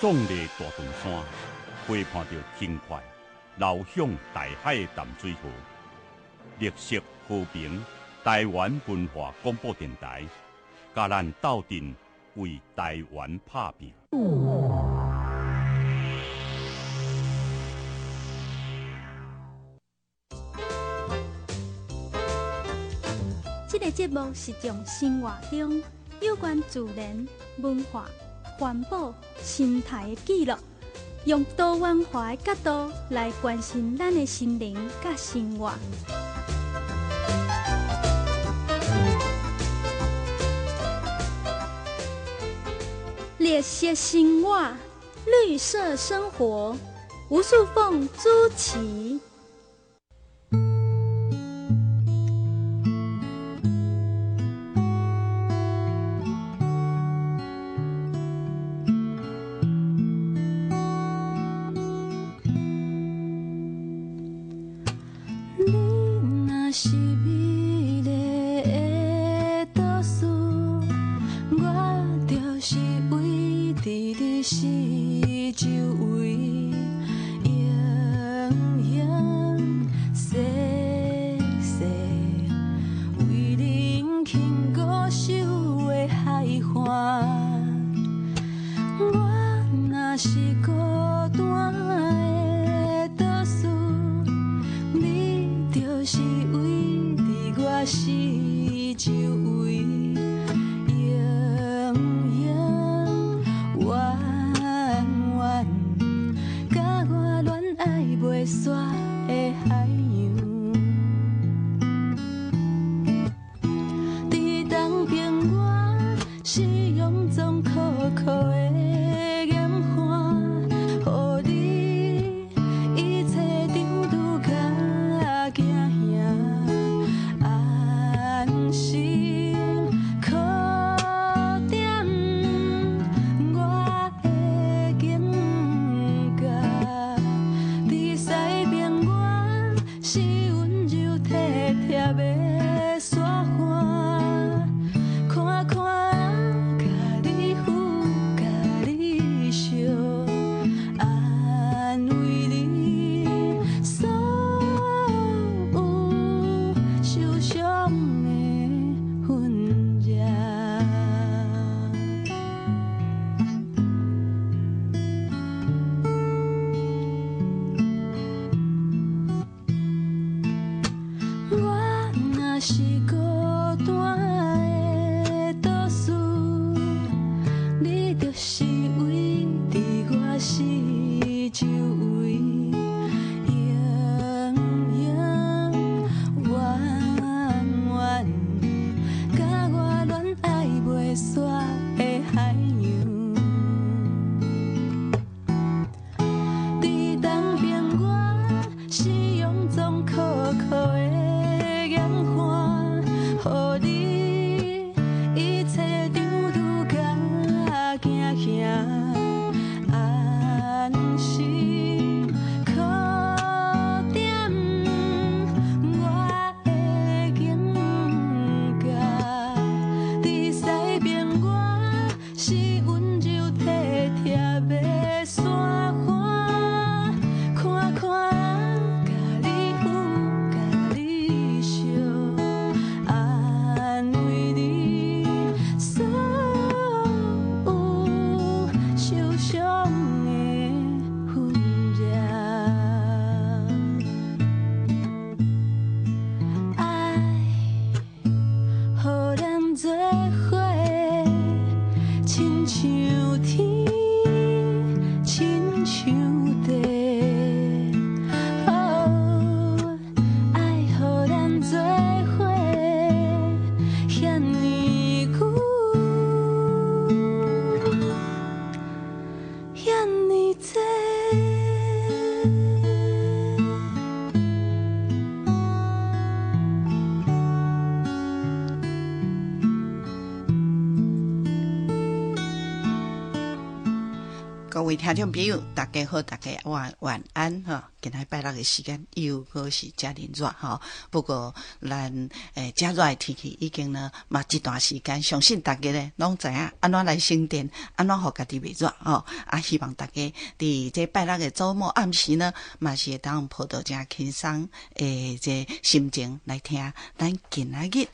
壮丽大屯山，陪伴着轻快流向大海的淡水河。绿色和平，台湾文化广播电台，甲咱斗阵为台湾打拼。这个节目是从生活中有关自然、文化、环保、生态的记录，用多元化的角度来关心咱的心灵甲生活。绿色生活，绿色生活，吴素凤主持。各位听众朋友，大家好，大家晚安哈！今仔拜六的时间又搁是遮尔热吼，不过咱遮热的天气已经呢嘛一段时间，相信大家呢拢知影安怎来省电，安怎互家己袂热吼。希望大家伫这拜六的周末暗时呢，嘛是会当抱到真轻松这心情来听咱今仔日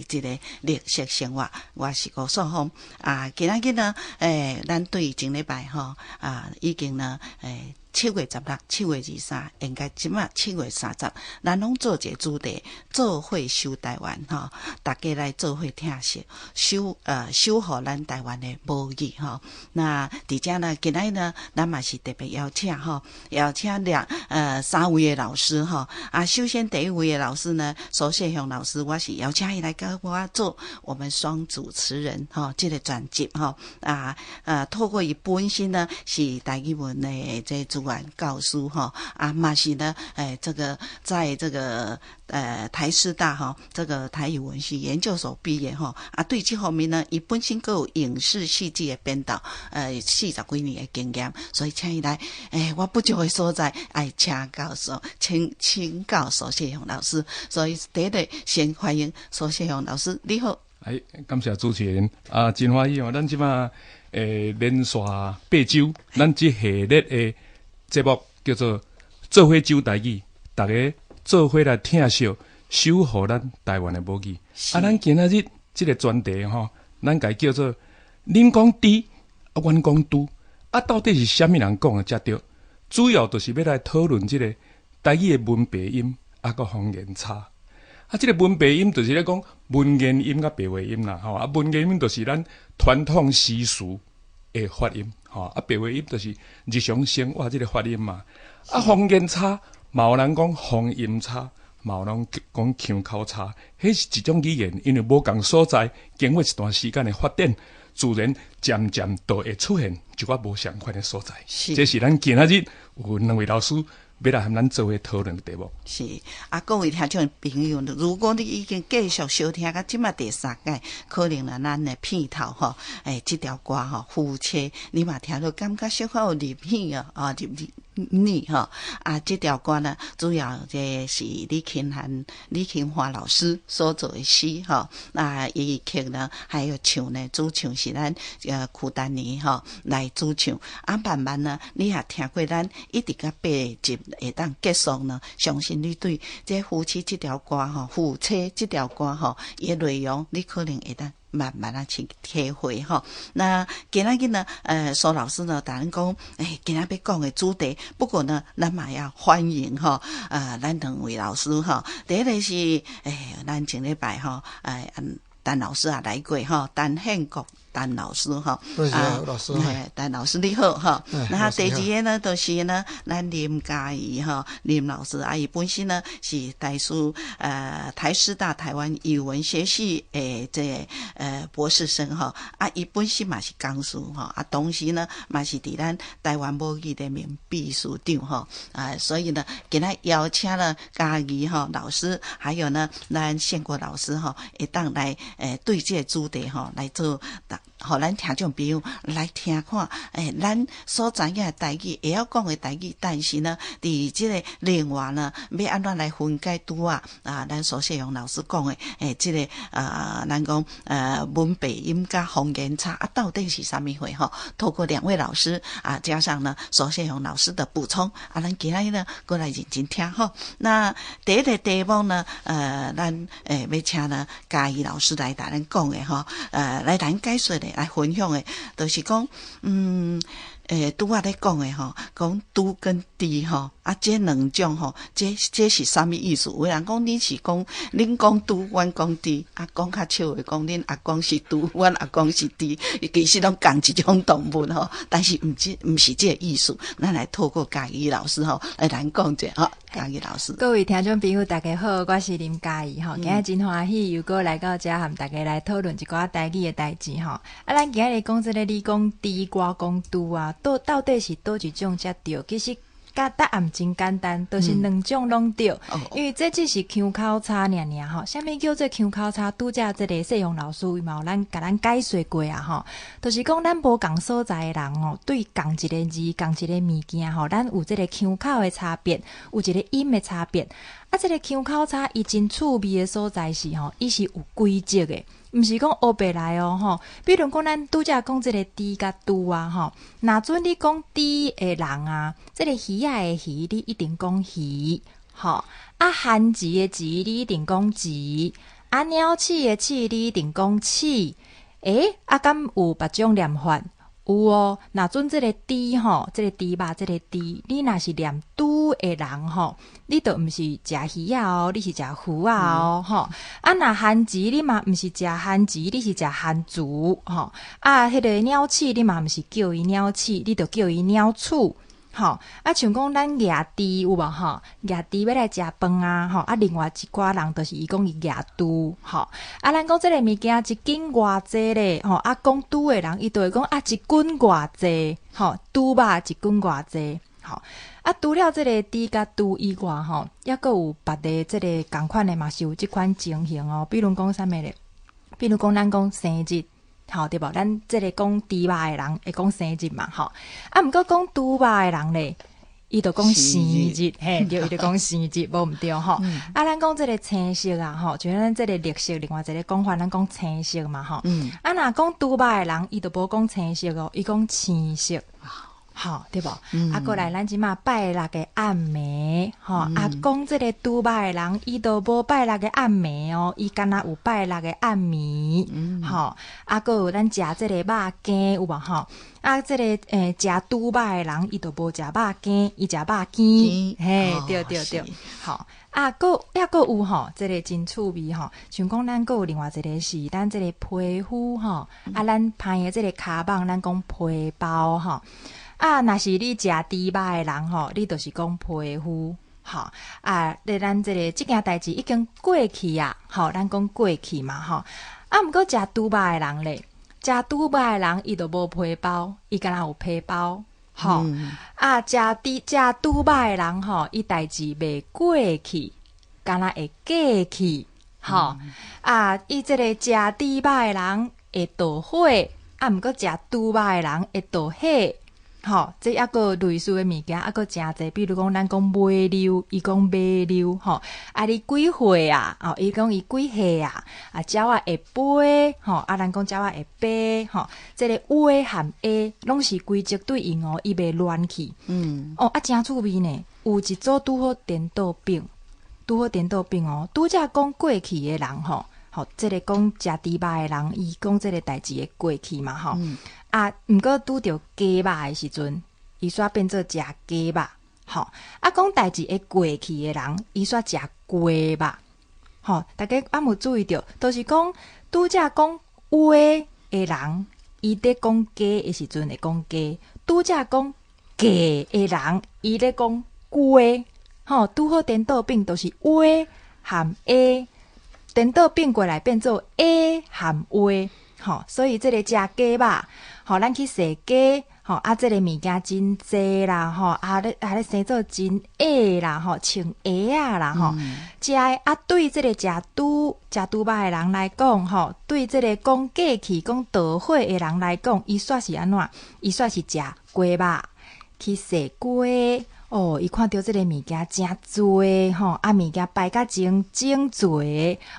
这个绿色生活。我是吴素芳今仔日呢咱对前礼拜已经呢7月16、7月23，应该即马7月30，咱拢做一个主题，做伙守台湾大家来做伙听说守护咱台湾的母语那伫遮呢，今仔呢，咱嘛是特别邀请3位的老师首先第一位的老师呢，苏世雄老师，我是邀请伊来跟我做我们双主持人这个专辑透过伊本身呢是台语文的这主管教师嘛是呢这个在这个台师大这个台语文系研究所毕业对这方面呢伊本身还有影视戏剧的编导40几年的经验，所以请伊来我不久的所在爱请教授请教苏世雄老师，所以第一个先欢迎苏世雄老师，你好。感谢主持人真欢喜咱即马连续8周，咱这系列的节目叫做做伙守台语，大家做伙来听惜守护咱台湾的母语。咱今仔日这个专题咱家叫做恁讲知阮讲拄到底是啥物人讲的才对？主要就是要来讨论这个台语的文白音甲方言差。这个文白音就是咧讲文言音甲白话音啦，文言音就是咱传统习俗的发音，白话音就是日常生活这个发音嘛。方言差，嘛有人讲方音差，嘛有人讲腔口差，迄是一种语言，因为无共所在，经过一段时间的发展，自然渐渐都会出现一寡无相关的所在。这是咱今仔日有2位老师要来和咱做伙讨论的题目。是各位听众朋友，如果你已经继续收听到即马第3届，可能呢咱的片头这条歌夫妻，你嘛听到感觉小可有入戏这条歌呢，主要这是李庆华老师所做的诗伊曲呢还有唱呢，主唱是咱曲丹妮来主唱慢慢呢，你也听过咱一直到8集会当结束呢，相信你对这夫妻这条歌夫妻这条歌伊的内容，你可能会当慢慢去体会那今仔日呢苏老师呢当然讲今仔要讲的主题，不过呢咱嘛要欢迎咱2位老师第一个是咱前礼拜陈老师也来过陈宪国陈老师老师陈老师你好那第二个呢就是呢咱林嘉怡林老师伊本身呢是台师大台湾语文学系这博士生伊本身嘛是讲师同时呢嘛是伫咱台湾母语的名秘书长所以呢今天邀请了嘉怡老师，还有呢咱宪国老师会当来对这个主题来做互咱听众朋友来听看咱所知影的台语会晓讲的台语，但是呢伫这个另外呢要安怎来分解咱苏世雄老师讲的这个咱讲文白音甲方言差到底是啥物回透过2位老师加上呢苏世雄老师的补充咱今仔日呢过来认真听那第一个题目呢咱要请呢嘉怡老师来甲咱讲的来咱解说的来分享的，就是讲拄仔咧讲的讲拄跟知这2种这是啥物意思？有人讲你是讲恁讲拄，阮讲知讲较笑的讲恁阿公是拄，阮阿公是知，其实拢共一种动物但是毋是这个意思。咱来透过嘉怡老师来咱讲者嘉怡老师。各位听众朋友大家好，我是林嘉怡今日真欢喜又过来到遮和大家来讨论一寡台语的代志咱今日讲这个你讲知我讲拄到底是倒一种才对？其实答案真简单，都、就是两种拢对，因为这只是腔口差尔吼。啥物叫做腔口差？拄则这个谢勇老师伊嘛有甲咱解说过啊吼，就是讲咱无共所在的人吼，对共一个字、共一个物件吼，咱有这个腔口的差别，有一个音的差别。啊，这个腔口差伊真趣味的所在是吼，伊是有规则的。毋是讲黑白来哦吼，比如讲咱拄则讲即个猪甲猪啊吼，若准你讲猪的人啊，即个鱼仔的鱼，你一定讲鱼，吼啊汉字的字，你一定讲字，啊鸟鼠的鼠，你一定讲鼠，啊敢有别种念法？有哦，若准即个猪吼，即个猪肉，即个猪，你若是念猪的人吼，你都毋是食鱼啊哦，你是食鱼啊哦，吼啊若汉字你嘛毋是食汉字，你是食汉字吼啊，迄个鸟鼠你嘛毋是叫伊鸟鼠，你着叫伊鸟鼠。吼啊，像讲咱野猪有无吼？野猪要来食饭啊，吼啊，另外一寡人就是伊讲伊野猪，吼啊，咱讲即个物件一斤偌济咧，吼啊，讲猪的人伊就会讲啊，一斤偌济，吼猪肉一斤偌济，吼啊，除了即个猪甲猪以外，吼，抑佫有别的即个共款的嘛是有即款情形哦，比如讲啥物咧？比如讲咱讲生日。好对无？咱即个讲猪肉的人会讲生日嘛？吼啊，毋过讲猪肉的人咧，伊就讲生日，嘿，对，伊就讲生日，无毋对吼。啊，咱讲即个青色啊，吼，就咱即个绿色，另外一个讲法，咱讲青色嘛，吼。啊，若讲猪肉的人，伊就无讲青色哦，伊讲青色。吼对无？啊，过来咱即马拜六个暗暝，吼啊，讲即个猪肉的人，伊都无拜六个暗暝哦，伊敢若有拜六个暗暝，吼啊，佫有咱食即个肉羹有无吼？啊，即个食猪肉的人，伊都无食肉羹，伊食肉羹，嘿，对对对，吼啊，佫有吼，即个真趣味吼，像讲咱佫有另外一个是咱即个皮肤吼，啊，咱拍的即个骹蠓，咱讲皮包吼。啊，若是你食猪肉的人吼，你就是讲皮肤，吼啊，咱即件代志已经过去啊，吼，咱讲过去嘛，吼啊，毋过食猪肉的人咧，食猪肉的人伊就无皮包，伊敢若有皮包，吼啊，食猪肉的人吼，伊代志袂过去，敢若会过去，吼啊，伊即个食猪肉的人会倒火，啊，毋过食猪肉的人会倒火。吼，这抑个类似的物件，抑个诚济，比如讲咱讲马溜，伊讲马溜，吼，啊你几岁啊？哦，伊讲伊几岁啊？啊，鸟啊会飞，吼，啊咱讲鸟啊会飞，吼，这个话含 A 拢是规则对应哦，伊袂乱去。哦，啊诚趣味呢，有一组拄好颠倒病哦，拄则讲过去的人吼，吼，这个讲食猪肉的人，伊讲这个代志会过去嘛，吼。啊，毋过拄着鸡肉的时阵，伊煞变做食鸡肉，吼。啊，讲代志会过去的人，伊煞食鸡肉，吼。大家有无注意到，都是讲拄则讲话的人，伊咧讲鸡的时阵会讲鸡；拄则讲鸡的人，伊咧讲鸡，吼。拄好颠倒变，都是话含 A， 颠倒变过来变做 A 含话。吼，所以这个食鸡肉，吼，咱去洗鸡，吼啊，这个物件真济啦，吼啊咧生做真矮啦，吼穿鞋啊啦，吼食啊，对这个食猪肉的人来讲，吼，对这个讲过去讲倒火的人来讲，伊煞是安怎？伊煞是食鸡肉去洗鸡。哦，伊看到即个物件真多吼，啊物件摆甲真多，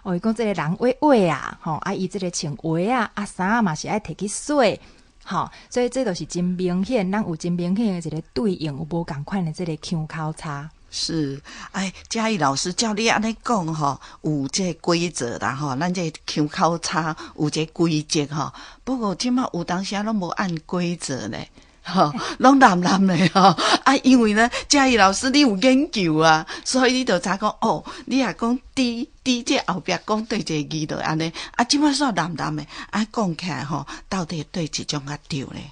哦，伊讲即个人话啊，吼，啊伊即个穿鞋啊，啊衫嘛是爱摕去洗，吼，所以这都是真明显，咱有真明显的一个对应，有无共款的即个腔口差。是，哎，嘉义老师照你安尼讲吼，有这规则啦吼，咱这腔口差有这规则吼，不过即马有当时拢无按规则咧。吼，拢蓝嘞吼啊！因为呢，嘉义老师你有研究啊，所以你就知讲哦，你也讲滴这后壁讲对这个字就安尼啊，即摆煞蓝的啊，讲起来吼，到底对一种啊对咧？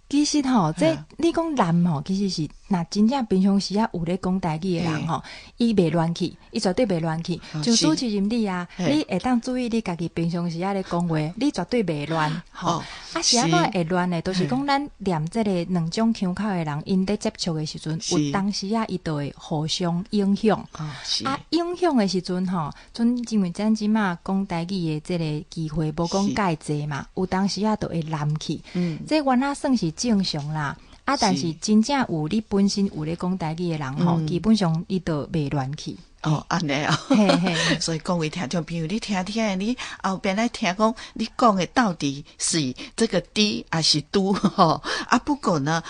其实吼，这你讲蓝吼，其实是那真正平常时啊有咧讲台语的人吼，伊袂乱去，伊绝对袂乱去。就主持人你啊，你会当注意你家己平常时啊咧讲话，你绝对袂乱吼。啊是安怎会乱呢？就是讲咱念即个两种腔口的人，因咧接触的时阵，有当时啊，伊就会互相影响。啊，影响的时阵吼，因为咱即马讲台语的即个机会无讲介济嘛，有当时啊就会滥去。这原来算是正常啦。啊，但是真正有你本身有咧讲台语的人吼，基本上你都袂乱去。安尼啊，所以各位听众朋友，你听听，你后边来听讲，你讲的到底是这个低还是都吼？啊，不过呢，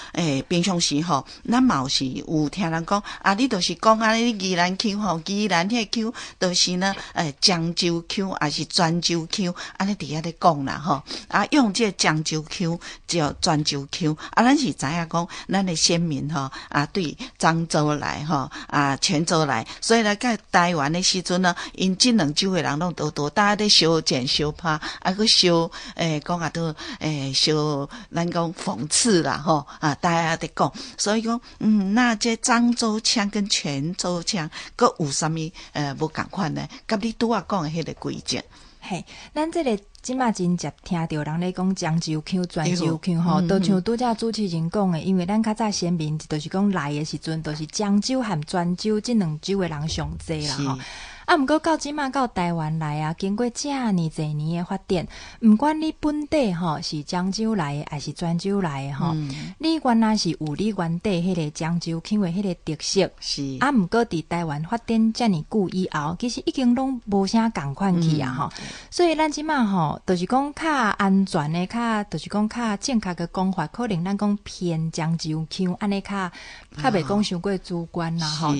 平常时吼，咱嘛是有听人讲，啊，你就是讲啊，你宜兰腔吼，宜兰迄腔，就是呢，漳州腔还是泉州腔，安尼伫遐咧讲啦吼。啊，用这漳州腔叫泉州腔，啊，咱是知影讲，咱的先民吼，啊，对漳州来吼，啊，泉州来，所以呢。在台湾的时阵呢，因这两州的人拢都大家咧相见相拍，啊个相讲啊都相咱讲讽刺啦吼啊，大家在讲，所以讲那这漳州腔跟泉州腔，佮有啥物无共款呢？甲你拄仔讲的迄个规则。嘿，咱这个即马真接听到人咧讲漳州腔、泉州腔吼，都像拄则主持人讲的，因为咱较早先民就是讲来的时阵，都是漳州和泉州这两州的人上济啦吼。啊，毋过到即马到台湾来啊，经过遮尔侪年的发展，毋管你本地吼是漳州来的，还是泉州来的吼，你原来是有你原地迄个漳州腔的迄个特色，是啊，毋过伫台湾发展遮尔久以后，其实已经拢无啥共款去啊吼，所以咱即马吼，就是讲较安全的，就是讲较正确的讲法，可能咱讲偏漳州腔，安尼较袂讲伤过主观啦吼。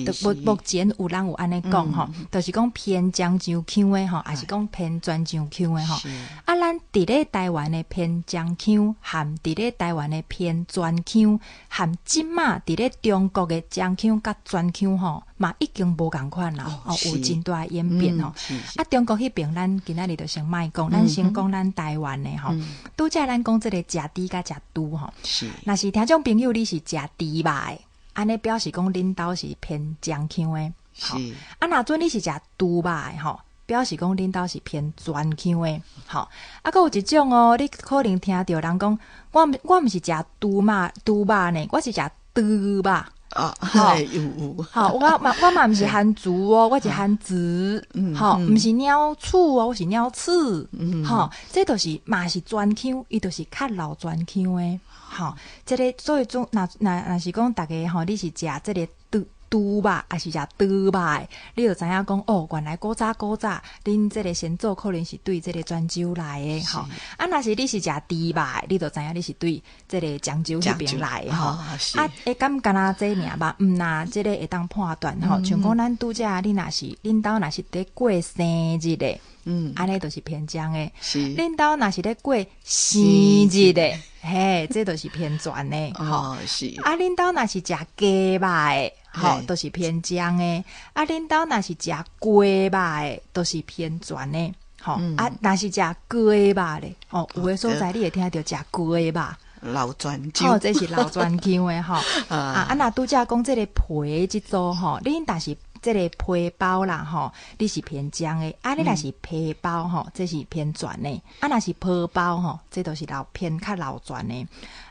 目前有人有安尼讲吼，就是讲偏漳州腔的吼，还是讲偏泉州腔的吼。啊，咱伫咧台湾的偏漳腔，含伫咧台湾的偏泉腔，含即马伫咧中国的漳腔甲泉腔吼，嘛已经无共款啦，有真大演变吼。啊，中国迄边咱今仔日就先莫讲，咱先讲咱台湾的吼。拄则咱讲即个食猪甲食猪吼，若是听众朋友你是食猪吧的，安尼表示讲恁兜是偏漳腔的。好，啊，若准你是食猪吧的吼，表示讲恁兜是偏泉腔的。好，啊，佫有一种哦，你可能听到人讲，我毋是食猪吧呢，我是食猪吧。好，好，我嘛毋是含猪哦，我是含子，好，毋是鸟鼠哦，我是鸟翅，好，这都是嘛是泉腔，伊都是较老泉腔的。好，这个所以种若是讲大家吼，你是食这个猪吧，还是食猪吧？你就知影讲哦，原来古早恁这个先祖可能是对这个泉州来的吼。啊，若是你是食猪吧，你就知影你是对这个漳州迄边来的吼。啊，会敢若这尔吧？若这个会当判断吼，像讲咱拄则你恁兜若是伫过生日的，安尼就是偏漳的。恁兜若是咧过生日的。嘿，这都是偏泉的，吼。是。啊，恁兜若是食鸡吧的，吼，都是偏漳的。啊，恁兜若是食鸡吧的，都是偏泉的，吼。啊，若是食鸡吧的，哦，有的所在你会听到食鸡吧。老泉州，这是老泉腔的吼。啊，若拄则讲这个皮即组吼，恁但是。这个皮包啦吼，你是偏漳的；啊，你若是皮包吼，这是偏泉的；啊，若是皮包吼，这都是偏较老泉的。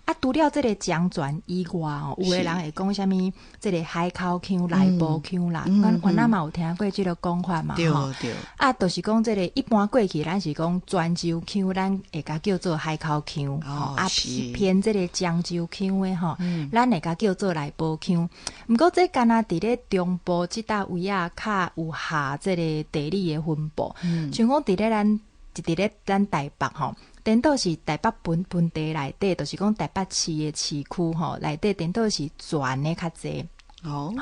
啊，除了这个漳泉以外吼，有的人会讲啥物？这个海口腔、内部腔啦，原来嘛有听过这个讲法嘛吼。啊，就是讲这个一般过去咱是讲泉州腔，咱会甲叫做海口腔，啊偏这个漳州腔的吼，咱会甲叫做内部腔。毋过这敢若伫咧中部即搭位啊，较有下这个地理的分布，像讲伫咧咱台北吼。颠倒是台北本地内底，就是讲台北市的市区吼，内底颠倒是泉的较济。吼，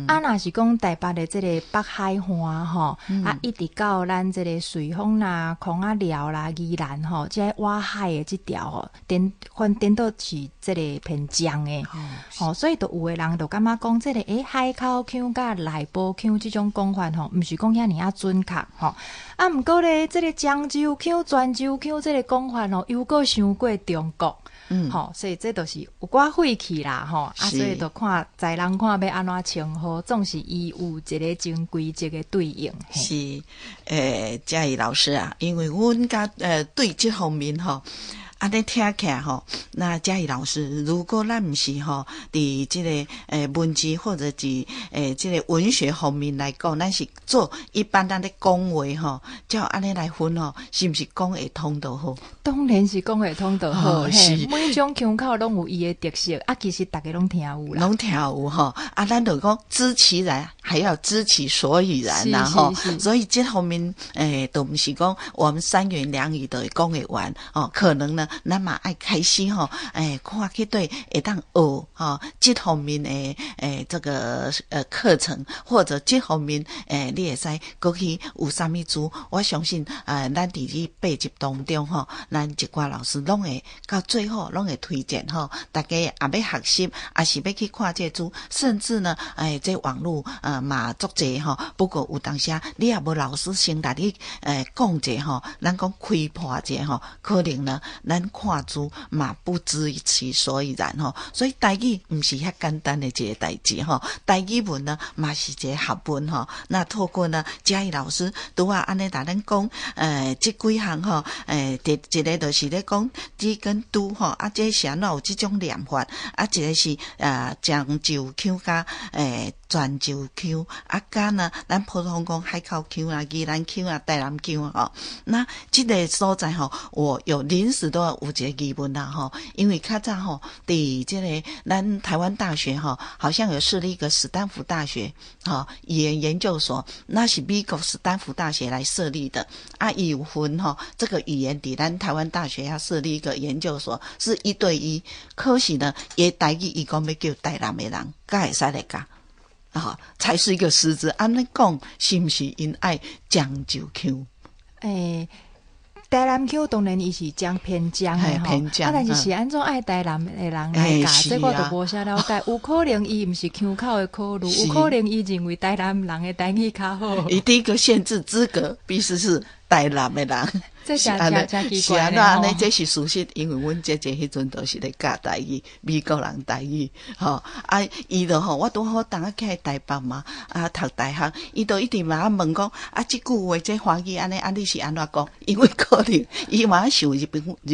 啊，若是讲台北的这个北海岸吼，啊，一直到咱这个瑞丰啦、孔仔寮啦、宜兰吼，即个外海的即条吼，颠倒是这个偏漳的，吼，所以都有的人就感觉讲这个海口腔甲内部腔即种讲法吼，毋是讲遐尔准确吼。啊，毋过咧，这个漳州腔、泉州腔这个讲法吼，又过伤过中国。所以这都是有寡晦气啦，所以就看在人看要安怎称呼，总是伊有一个正规这个对应。是，嘉义老师啊，因为阮甲对这方面安尼听起来那嘉义老师，如果咱毋是伫这个文字或者是这个文学方面来讲，咱是做一般咱咧讲话照安尼来分是毋是讲会通就好？当然是讲会通就好，是每种腔口拢有伊的特色其实大家拢听有啦，拢听有咱就讲知其然，还要知其所以然啦所以这方面都毋是讲我们三言两语就会讲会完可能呢。咱嘛爱开始看去对会当学这方面的这个课程，或者这方面你会使过去有啥物资，我相信咱伫咧八集当中咱一寡老师拢会到最后拢会推荐大家也要学习，也是要去看这资，甚至呢这网络嘛足济不过有当时你也无老师先来你讲者咱讲开破者可能呢咱看书嘛不知其所以然所以台语毋是遐简单的一个代志台语文呢嘛是一个学问那透过呢嘉义老师拄安尼甲咱讲这几项一个就是咧讲知跟拄这是安怎有这种念法一个是漳州腔甲泉州腔加呢咱普通讲海口腔宜兰腔台南腔那这个所在我有临时都要有一个疑问啦因为较早伫这个咱台湾大学好像有设立一个史丹福大学语言研究所，那是美国史丹福大学来设立的伊有分这个语言伫咱台湾大学要设立一个研究所是1对1，可是呢也台语伊讲要叫台南的人才会使来教才是一个师资。安尼讲是毋是因爱漳州腔？台南腔当然伊是讲偏江的偏江但是安怎爱台南的人来教，这我就无啥了解。有可能伊毋是腔口的考虑，有可能伊认为台南人的台语较好。伊第一个限制资格必须是台南的人。这真奇怪是安尼这是事实，因为阮姐姐迄阵都是咧教台语，美国人台语伊就我拄好当起来台北嘛读大学，伊就一直嘛问讲这句话这华语安尼你是安怎讲？因为可能伊嘛受日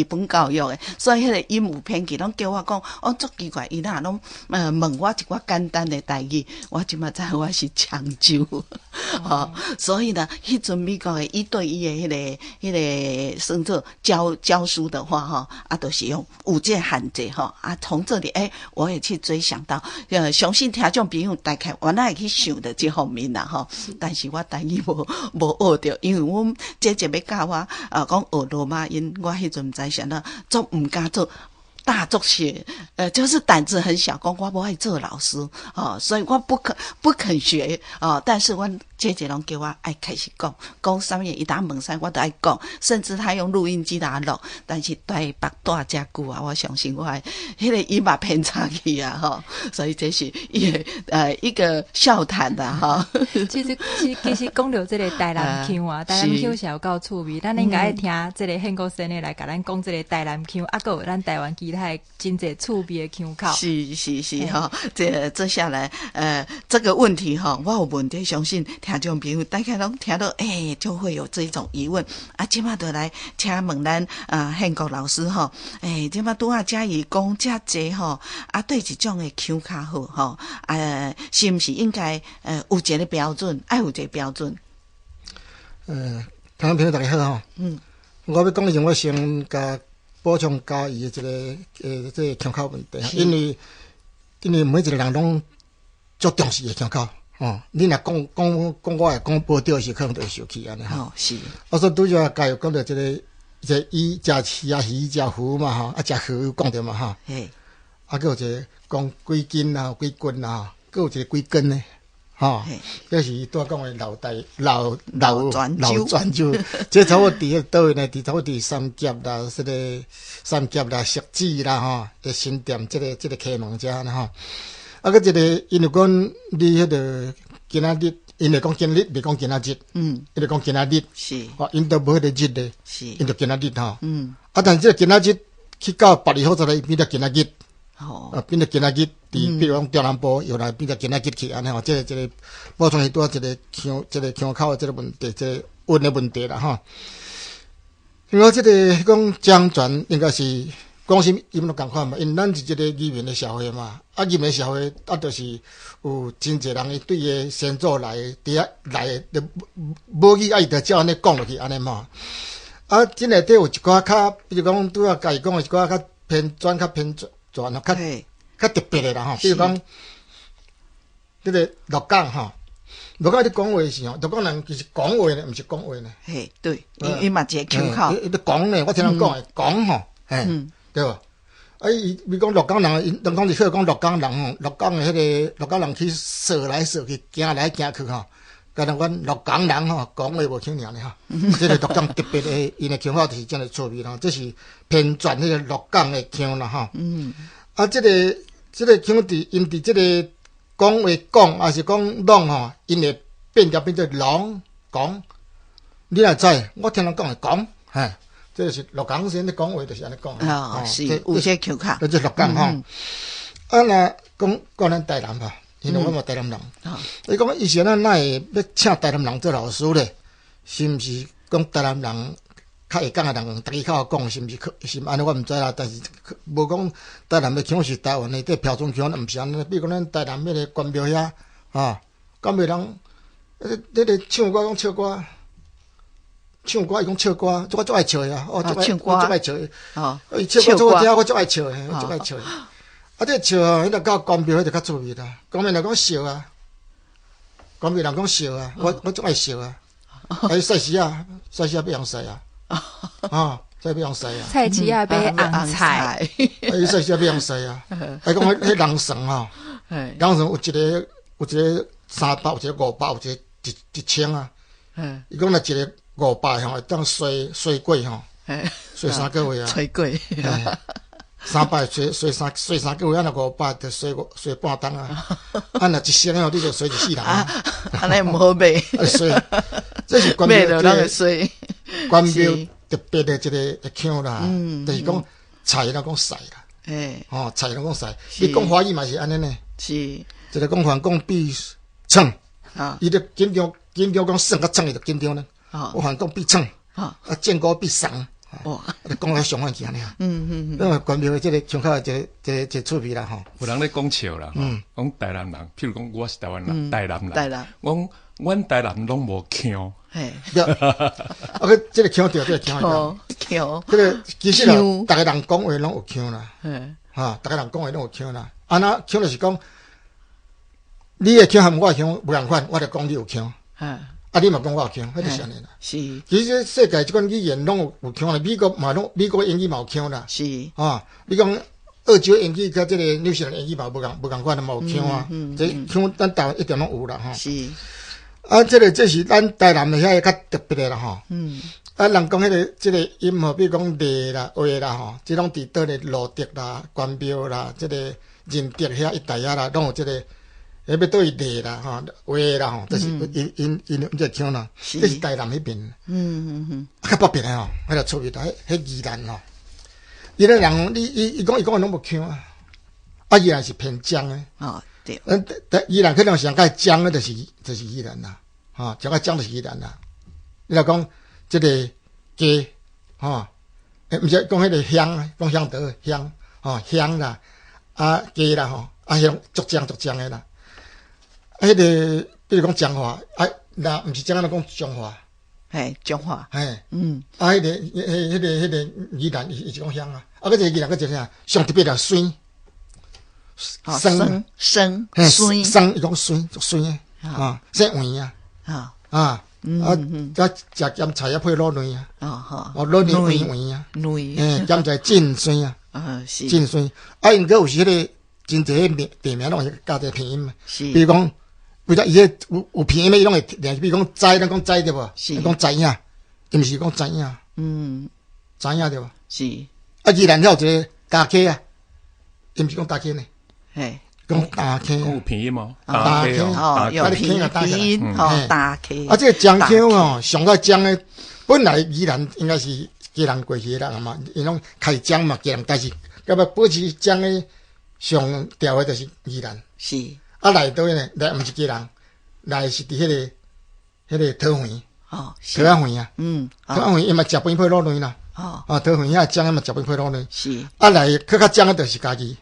本教育的，所以迄个因有偏见，拢叫我讲足奇怪，伊若拢问我一寡简单的台语，我即嘛知我是漳州所以呢迄阵美国的1对1的迄个甚至教书的话都是用有这限制从这里我也去追想到相信听众朋友大概我哪会去想的这方面啦但是我台语无学着，因为阮姐姐要教我讲学罗马音，我迄阵在想到做毋敢做大作学就是胆子很小，讲我不爱做老师所以我不肯学但是我姐姐拢叫我爱开始讲啥物伊打问啥我都爱讲，甚至他用录音机来录，但是台北大遮久我相信我迄个伊嘛偏差去所以这是一个笑谈的其实讲到这个台南腔台南腔是有够趣味，咱应该听这个很高深的来甲咱讲这个台南腔还有咱台湾其他真侪趣味的腔口。是这下来这个问题我有问题，相信听众朋友大概拢听到就会有这种疑问即马就来请问咱宪国老师即马拄嘉义讲遮济对这种的腔较好是毋是应该有一个标准，爱有一个标准？听众朋友大家好我要讲以前我先甲补充嘉义的这个这个腔口问题因为每一个人拢足重视的腔口你若讲我会讲不对时，可能就会生气安尼是所以拄则嘉有讲到这个鱼食鱼食鱼嘛食鱼讲着嘛还有一个讲几斤几棍还有一个几根呢这是拄讲的老泉州这差不多伫倒位呢？伫差不多伫三峡啦，这个三峡啦、石子啦的新店这个启蒙遮呢个一个因为讲你迄个今仔日，因为讲今日，袂讲今仔日，因为讲今仔日是因都无迄个日的，因就今仔日但是这个今仔日去到别里好再来变得今仔日，哦，变得今仔日，比如讲中南部又来变得今仔日去安尼吼，这个补充许多一个腔口的这个问题，这个温的问题啦吼。因为这个讲江泉应该是讲什么，伊们都共款嘛，因咱是一个移民的社会嘛，啊，移民的社会啊，就是有真侪人伊对个先祖来伫遐来的母语爱得照安尼讲落去安尼嘛。啊，这内底有一寡较，比如讲拄仔家己讲的一寡较偏转、较偏转吼，较特别的啦吼。比如讲，这个鹿港吼，鹿港伫讲话时吼，鹿港人其实讲话呢，毋是讲话呢。嘿，对，伊嘛一个腔口，伊伫讲呢，我听人讲的讲吼，嘿，对无？啊，伊讲鹿港人，因当时讲鹿港人吼，鹿港的迄个鹿港人去踅来踅去，行来行去吼。甲咱阮鹿港人吼讲话无像尔呢吼，这个鹿港特别的，因的腔口就是这样的趣味啦，这是偏转迄个鹿港的腔啦吼。啊，这个腔伫因伫这个讲话讲，还是讲弄吼，因会变调变做龙讲。你若知，我听人讲的讲，嘿，这就是鹿港先咧讲话，就是安尼讲。哦，是有些腔口，这鹿港吼。啊，若讲咱台南吧。因为我嘛台南人，伊讲以前咱哪会要请台南人做老师咧？是毋是讲台南人较会讲的人，大家较好讲，是毋是？是安尼我毋知啦。但是无讲台南的腔是台湾的，这标准腔，毋是安尼。比如讲咱台南迄个关庙遐，关庙人，迄个唱歌讲唱歌，伊讲唱歌，我足爱笑的啊！唱歌，我足爱笑的。伊唱歌做我听，我足爱笑的，我足爱笑的。啊，这笑啊，迄个到关庙迄就较趣味啦。关庙人讲笑啊，关庙人讲笑啊，我足爱笑啊。哎，赛时啊要用赛啊，赛要用赛啊。菜市啊，要红菜。哎，赛时要用赛啊。哎，讲迄人绳吼，人绳有一个300，有一个500，有一个1000啊。伊讲若一个500吼，会当衰过吼，衰3个月啊。吹过。300睡3个月，啊，若500就睡半冬啊。啊，若1000哦，你就睡14人啊。安尼毋好买。睡，这是关庙睡。关庙特别的一个腔啦，就是讲菜人讲晒啦，菜人讲晒。你讲华语嘛是安尼呢？是。一个讲反讲比称，伊就紧张讲算甲称，伊就紧张呢。我反讲比称，见过比上。讲来上万去安尼啊，因为关庙的这个腔口这个趣味啦吼。有人咧讲笑啦，讲台南人，譬如讲我是台湾人，台南人，阮台南拢无腔。嘿，个这个腔调，这个腔腔，这个其实啦，逐个人讲话拢有腔啦，逐个人讲话拢有腔啦。啊，那腔就是讲，你的腔和我的腔无共款，我就讲你有腔。啊，你嘛讲我有腔，迄就是安尼啦。是，其实世界即款语言拢有腔啦，美国英语嘛有腔啦。是，你讲澳洲英语甲即个纽西兰英语嘛无共款嘛有腔啊。这腔咱台湾一定拢有啦吼。是，啊，这是咱台南的遐个较特别的啦吼。啊，人讲迄个即个音吼，比如讲丽啦、话啦吼，即种伫倒咧路德啦、关庙啦、即个仁德遐一带遐啦，拢有即个。要倒去丽啦吼，话啦吼，就是因这腔啦，这是台南迄边。较北边的吼，迄个趣味啦，迄宜兰吼，宜兰人伊讲的拢无腔啊，啊宜兰是偏江的。对。宜兰可能上较江的，就是宜兰啦，上较江就是宜兰啦。你若讲即个鸡，毋是讲迄个香，讲香德香，香啦，啊鸡啦吼，啊迄种足江的啦。迄个，比如讲彰化，那毋是讲讲彰化，彰化，迄个宜兰伊是讲香啊，啊，个一个宜兰个一个啥，上特别啦酸，酸，伊讲酸诶，说圆啊，再食咸菜啊配卤卵啊，卤卵圆啊，咸菜真酸啊，真酸，啊，因个有时迄个真侪地名拢是加者偏音嘛，比如讲。为了伊迄有偏音的，伊拢会连，比如讲知，咱讲知对无？是讲知影，伊毋是讲知影。知影对无？是。啊，宜兰还有一个大溪啊，伊毋是讲大溪呢。讲大溪。有偏音哦。大溪有偏音，大溪。啊，这个江腔吼，上到江的，本来宜兰应该是其家人过去的人嘛，因拢开奖嘛，家人，但是要要保持奖的上调的就是宜兰。是。啊，来倒呢？来毋是家人，来是伫迄个桃园。哦，桃仔园啊。桃仔园伊嘛食饭配卤卵啦。哦。啊，桃园遐奖伊嘛食饭配卤卵。是。啊，来较奖的就是家己。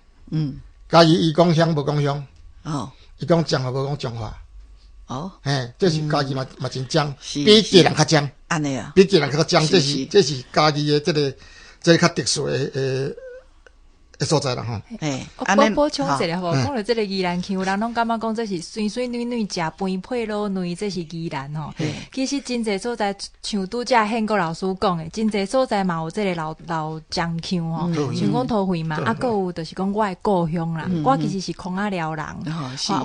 家己伊讲乡无讲乡。哦。伊讲彰化无讲彰化。哦。嘿，这是家己嘛真奖，比家人较奖。安尼啊。比家人较奖，这是家己的这个较特殊的所在啦吼。我补充一下吼，讲到这个宜兰腔，人拢感觉讲这是水水软软食饭配卤卵，这是宜兰吼。其实真侪所在，像拄则宪国老师讲的，真侪所在嘛有这个老江腔吼，像讲桃园嘛，啊，搁有就是讲我的故乡啦。我其实是孔仔寮人，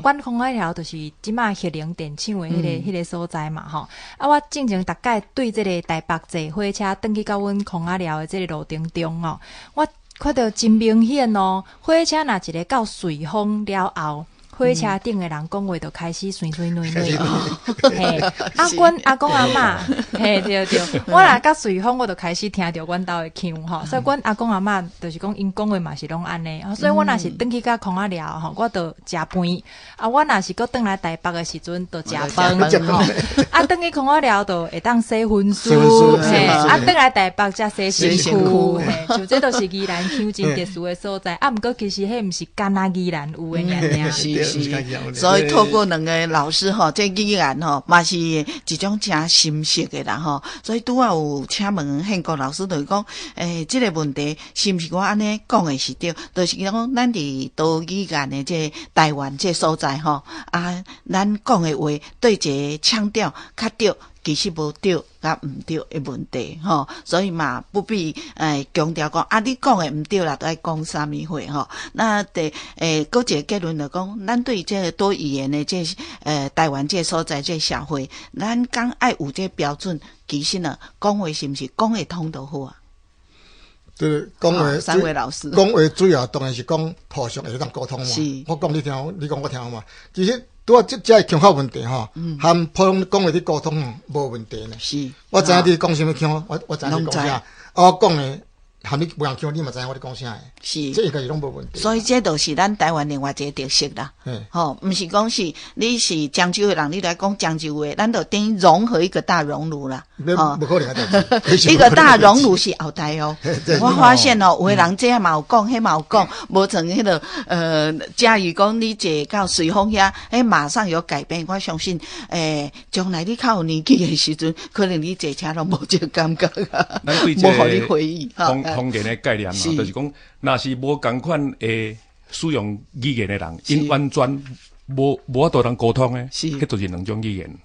阮孔仔寮就是即马协灵电厂的迄个所在嘛吼。啊，我进前大概对这个台北坐火车，登去到阮孔仔寮的这个路程中哦，我看到真明显哦，火车若一个到瑞丰了后，火车顶的人讲话就开始水水软软哦。嘿，啊，阮阿公阿嬷，嘿对，我若到瑞丰，我就开始听着阮兜的腔吼，所以阮阿公阿嬷就是讲因讲话嘛是拢安尼，所以我若是转去到孔仔寮吼，我就食饭，啊，我若是搁转来台北的时阵，就食饭吼，啊，转去孔仔寮就会当洗粉丝，嘿，啊，转来台北才洗身躯，嘿，就这都是宜兰腔真特殊的所在，啊，毋过其实迄毋是干那宜兰有的尔。所以透过两个老师吼，这语言吼，嘛是一种真深刻的啦吼。所以拄啊有请问宪国老师，就是讲，这个问题是毋是我安尼讲的是对？就是讲咱伫岛语言的这台湾这所在吼，啊，咱讲的话对这腔调较对。其实无对甲毋对的问题吼，所以嘛不必强调讲啊，你讲的毋对啦，都爱讲啥物货吼。那第搁一个结论就讲，咱对这个多语言的这台湾这所在这社会，咱讲爱有这标准，其实呢，讲话是毋是讲会通就好啊？对，讲话三位老师，讲话主要当然是讲互相会当沟通嘛。我讲你听，你讲我听嘛。其实拄啊，这个腔口问题吼，含普通讲话的沟通无问题呢。是，我知影你讲什么腔，我知影你讲啥，我讲的含你无人腔，你嘛知影我咧讲啥的。是，这应该是拢无问题。所以这就是咱台湾另外一个特色啦。吼，毋是讲是你是漳州的人，你来讲漳州话，咱就等于融合一个大熔炉啦。不可能啊！一个大熔炉是后台哦。我发现哦，有的人这嘛有讲，迄嘛有讲，无从迄个假如讲你坐到瑞丰遐，马上有改变。我相信将来你较有年纪的时阵，可能你坐车都无这个感觉啊，无互你回忆。方言的概念嘛，就是讲，若是无共款诶使用语言的人，因完全无法度通沟通诶，迄就是两种语言。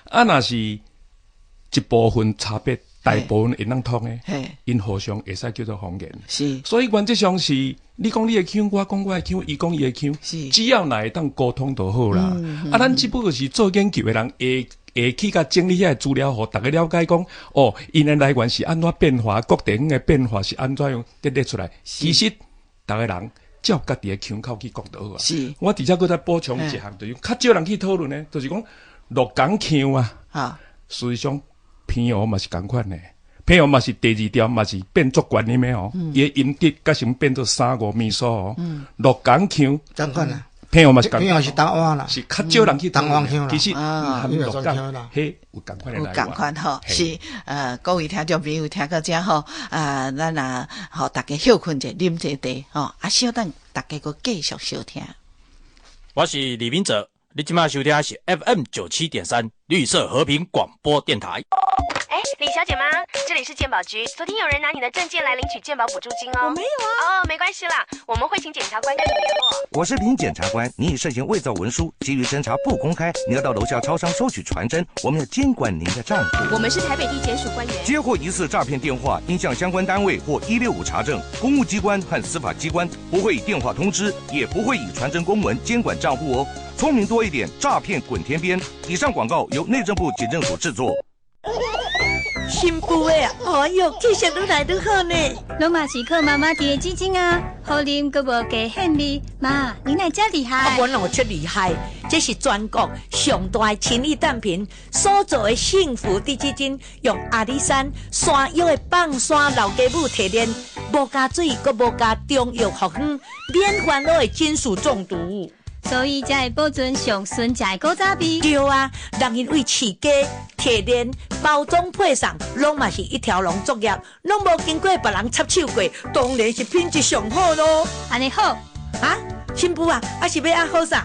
啊，若是一部分差别，大部分会当通诶，因互相会使叫做方言。是，所以原则上是你讲你的腔，我讲我的腔，伊讲伊的腔，只要若会当沟通就好啦。啊，咱只不过是做研究的人会去甲整理遐资料，互大家了解讲，哦，因的来源是安怎变化，各地方的变化是安怎样列出来。其实，大家人照家己的腔口去讲就好啊。是，我直接搁再补充一项，就是较少人去讨论呢，就是讲鹿港腔啊，实际上偏湖嘛是共款的，偏湖嘛是第二条嘛是变作关音的哦，伊的音节甲成变做3-5米数哦，鹿港腔共款啊。偏湖嘛是共偏湖是台湾啦，是较少人去台湾腔啦。其实含鹿港嘿有共款的来源。有共款吼，是各位听众朋友听到这吼，咱啊，互大家休困者，啉者茶吼，稍等大家搁继续收听。我是李明哲，你今麦收听的是 FM 97.3绿色和平广播电台。李小姐吗？这里是健保局，昨天有人拿你的证件来领取健保补助金哦。我没有啊。哦，没关系啦，我们会请检察官跟你联络。我是林检察官，你已涉嫌伪造文书，基于侦查不公开，你要到楼下超商收取传真，我们要监管您的账户。我们是台北地检署官员。接获疑似诈骗电话，应向相关单位或165查证。公务机关和司法机关不会以电话通知，也不会以传真公文监管账户哦。聪明多一点，诈骗滚天边。以上广告由内政部警政署制作。幸福的啊！哎呦，气色愈来愈好呢。拢嘛是靠妈妈滴的指睛啊，好啉佫无加献力。妈，你哪遮厉害？我哪出厉害？这是全国上大的亲益单品所做的幸福滴鸡精，用阿里山山药的放山老鸡母提炼，无加水，佫无加中药复方，免烦恼的金属中毒。所以才会保存上纯食的古早味。对啊，人因为饲鸡、提炼、包装配送，拢嘛是一条龙作业，拢无经过别人插手过，当然是品质上好咯。安尼好啊，新妇啊，还是要安好啥？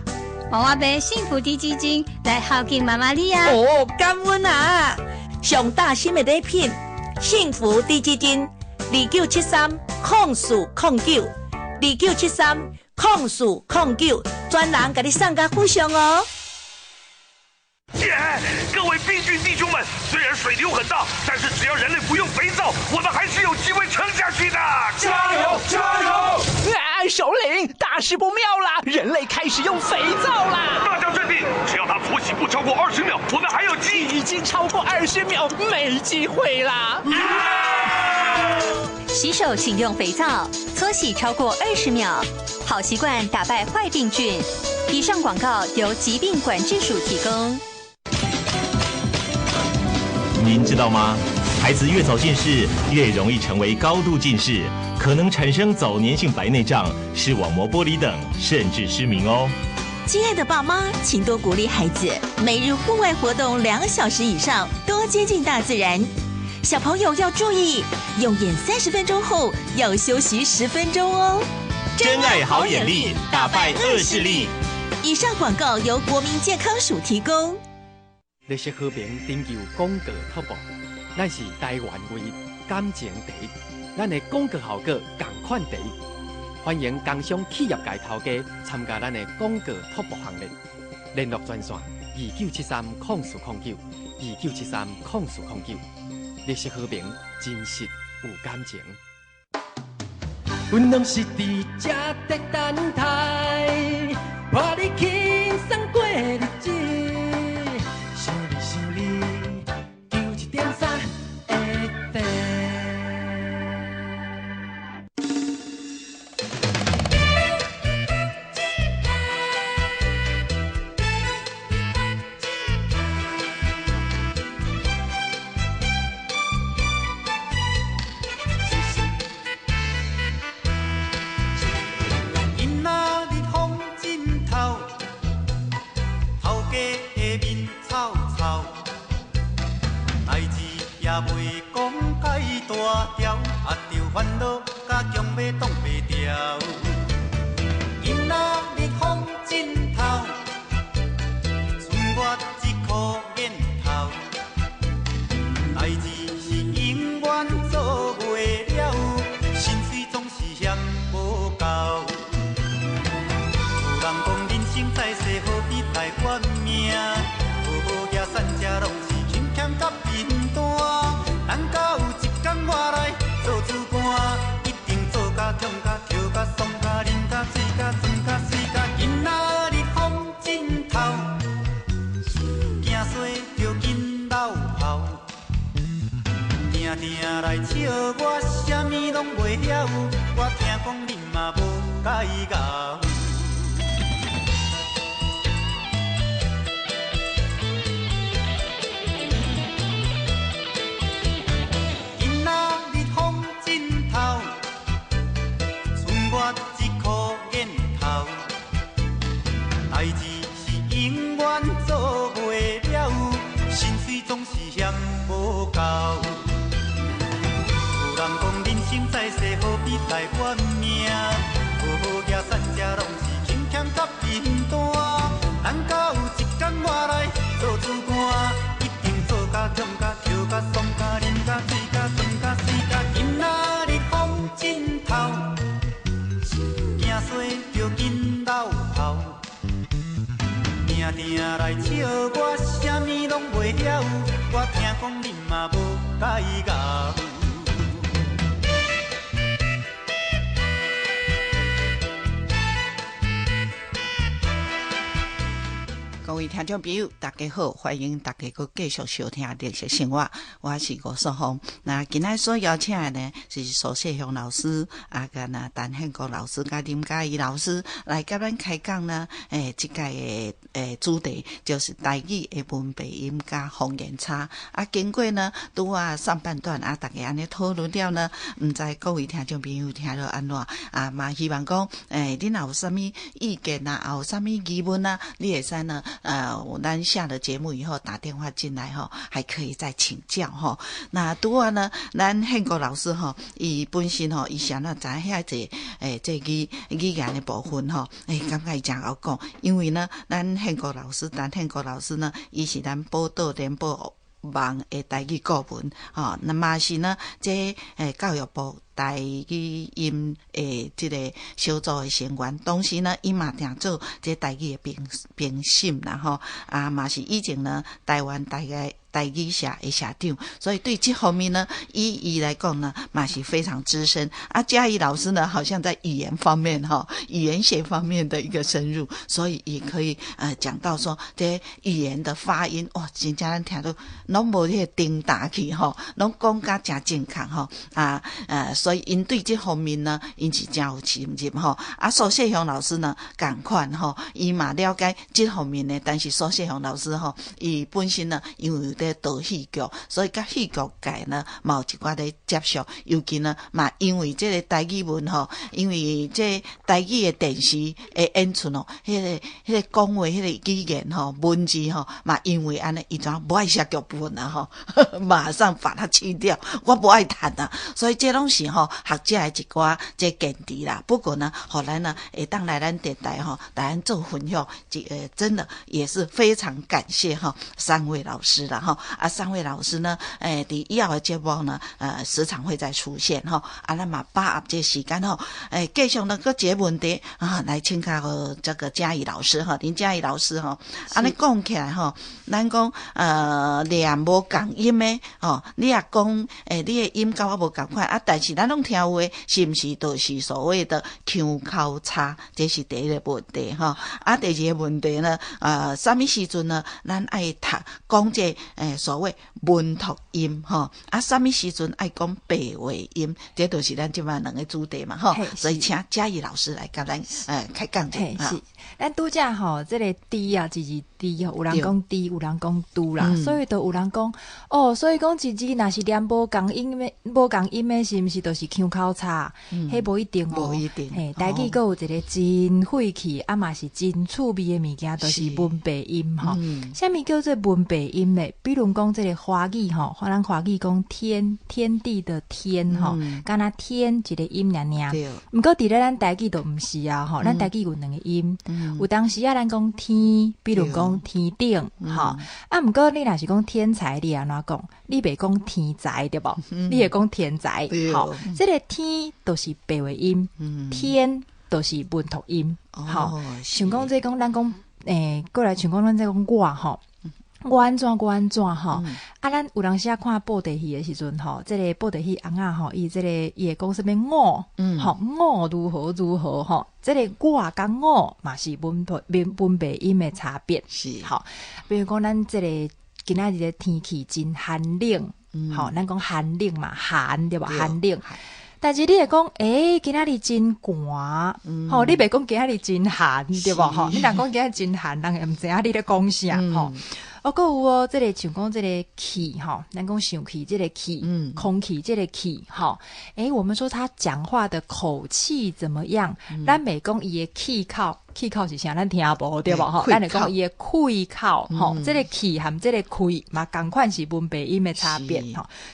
我买幸福滴鸡精来孝敬妈妈你啊！哦，感恩啊！上大心的礼品，幸福滴鸡精2973-0409，2973-0409，专人给你送个附上哦。各位病菌弟兄们，虽然水流很大，但是只要人类不用肥皂，我们还是有机会撑下去的。加油，加油！首领，大事不妙啦！人类开始用肥皂啦！大家镇定，只要他搓洗不超过20秒，我们还有机。已经超过20秒，没机会啦！洗手请用肥皂，搓洗超过20秒，好习惯打败坏病菌。以上广告由疾病管制署提供。您知道吗？孩子越早近视，越容易成为高度近视，可能产生早年性白内障、视网膜剥离等，甚至失明哦。亲爱的爸妈，请多鼓励孩子每日户外活动2小时以上，多接近大自然。小朋友要注意，用眼30分钟后要休息10分钟哦。真爱好眼力，打败恶视力。以上广告由国民健康署提供。绿色和平追求广告突破，咱是台湾唯一感情第一，咱的广告效果同款第一。欢迎工商企业界头家参加咱的广告突破行列，联络专线2973-0409，2973-0409。绿色和平，真实有感情。阮拢是伫这在等待，伴你轻松过日子。想你，求1.3会得。也袂讲介大条，着烦恼甲强要挡袂掉。囡仔日风枕头，剩我一箍眼头，代志是永远做袂了，心碎总是嫌无够。有人讲人生在世，何必来怨命？好行善者拢是欠欠甲贫惰。咱甲有一天我来做主官，一定做甲痛甲跳甲爽甲啉甲醉甲醉甲死甲囡仔日风枕头，惊衰着紧老头，定定来笑我啥物拢袂晓，我听讲恁嘛无解咬。代志是永远做袂了，心碎总是嫌无够。有人讲人生在世，何必来怨命？好行善者拢是轻欠甲贫惰。咱甲有一天我来做主官，一定做甲痛甲跳甲爽甲啉甲醉甲醉甲死甲囡仔日风枕头，惊衰着紧老头。定定来笑我啥物拢袂晓，我听讲恁嘛无解咬。各位听众朋友，大家好，欢迎大家搁继续收听绿色生活，我是吴素芳。那今仔所邀请的呢是苏世雄老师，甲那陈宪国老师，甲林嘉怡老师来甲咱开讲呢。这届的主题就是台语的文白音加方言差。经过呢拄上半段大家安尼讨论了呢，毋知各位听众朋友听了安怎嘛希望讲恁若有啥物意见有啥物疑问你会使呢咱下了节目以后打电话进来还可以再请教那拄呢咱宪国老师伊本身伊想知遐这语言的部分感觉伊真好讲，因为呢咱宪国老师呢伊是咱宝岛联播网的台语顾问那嘛是呢这教育部台语音这个小组的成员，同时呢伊嘛定做这台语的评审啦嘛是以前呢台湾台语社的社长，所以对这方面呢伊来讲呢嘛是非常资深嘉怡老师呢好像在语言方面语言学方面的一个深入，所以也可以讲到说这语言的发音真正咱听到拢无迄个叮打去拢讲甲真正确所以因对这方面呢因是真有深入苏世雄老师呢同款伊嘛了解这方面呢，但是苏世雄老师伊本身呢因为在导戏剧，所以甲戏剧界呢嘛有一寡在接触，尤其呢嘛因为这个台语文因为这台语的电视的演出迄个讲话迄个语言文字嘛因为安尼伊怎不爱写剧本马上把它去掉，我不爱谈所以这拢是学者的一寡这见地啦。不过呢后来呢会当来咱电台来咱做分享，真的也是非常感谢三位老师啦三位老师呢伫以后的节目呢时常会再出现咱嘛把握这时间继续呢个解问题来请教这个嘉怡老师林嘉怡老师安尼讲起来咱讲念无共音的你也讲你的音甲我无共款但是咱拢听有的是毋是就是所谓的腔口差，这是第一个问题第二个问题呢什么时阵呢咱爱读讲这所谓文读音什么时阵爱讲白话音，这就是咱即摆两个主题嘛所以请嘉怡老师来甲咱开讲者是咱拄则这个滴字滴有人讲滴有人讲嘟啦所以都有人讲所以讲字若是念无共音的是毋是都是腔口差迄无一定无一定台语还有一个真晦气嘛是真趣味的物件，都是文白音啥物叫做文白音呢？比如讲这个华语咱华语讲天地的天敢若天一个音尔毋过伫咧咱台语都毋是咱台语有两个音有当时咱讲天，比如讲天顶毋过你若是讲天才，你安怎讲？你袂讲天才对无你会讲天才这个天都是白话音天都是文读音像讲这讲咱讲过来像讲咱这讲我安怎咱有当时看布袋戏的时阵这个布袋戏翁伊这个伊会讲什么我如何这个我甲我嘛是文白音的差别是比如讲咱这个今仔日的天气真寒冷咱讲寒冷嘛寒对吧寒冷但是你会讲今仔日真寒你袂讲今仔日真寒对吧你若讲今仔日真寒人会毋知影你咧讲啥还有这个像讲这个气咱讲上气这个气空气这个气我们说他讲话的口气怎么样咱袂讲伊的气口是啥咱听无对吧咱会讲伊的气口这个气和这个气嘛同款是文白音的差别